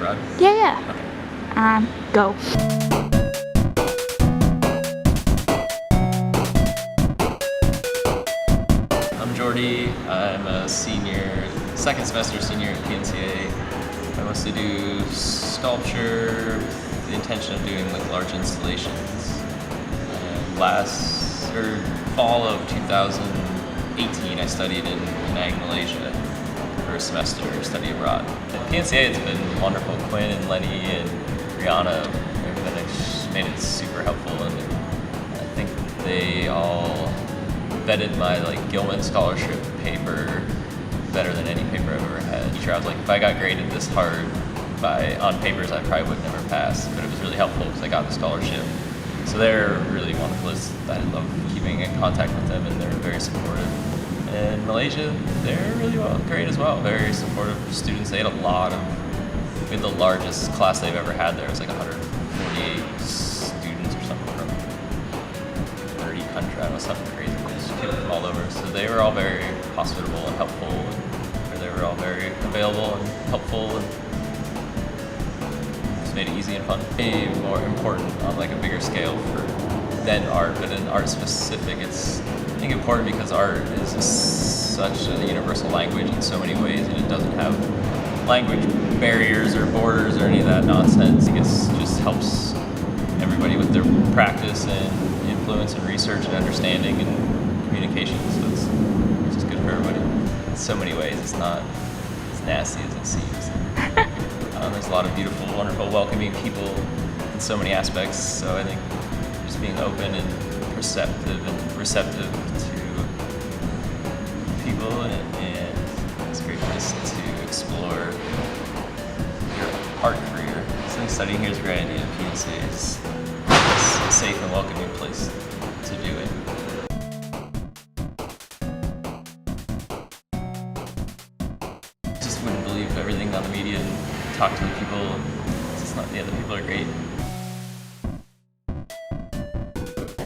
abroad? Yeah. Okay. Go. I'm Jordy. I'm a senior, second semester senior at PNCA. I mostly do sculpture with the intention of doing like large installations. Fall of 2018, I studied in Penang, Malaysia for a semester study abroad. At PNCA, it's been wonderful. Quinn and Lenny and Rihanna have made it super helpful, and I think they all vetted my Gilman scholarship paper better than any paper I've ever had. I was like, if I got graded this hard on papers, I probably would never pass, but it was really helpful because I got the scholarship. So they're really wonderful. I love keeping in contact with them, and they're very supportive. And Malaysia, they're really great as well. Very supportive students. They had we had the largest class they've ever had there. It was like 148 students or something from 30 countries. I don't know, something crazy. There's people from all over. So they were all very hospitable and helpful. They were all very available and helpful, and made it easy and fun. Way more important on a bigger scale than art, but in art specific, it's I think important because art is such a universal language in so many ways, and it doesn't have language barriers or borders or any of that nonsense. I think it just helps everybody with their practice and influence and research and understanding and communication. So it's just good for everybody in so many ways. It's not as nasty as it seems. There's a lot of beautiful, wonderful, welcoming people in so many aspects. So I think just being open and receptive to people, and it's a great place to explore your art career. So I think studying here is a great idea. PNCA is a safe and welcoming place to do it. Just wouldn't believe everything on the media and talk to the people. The people are great.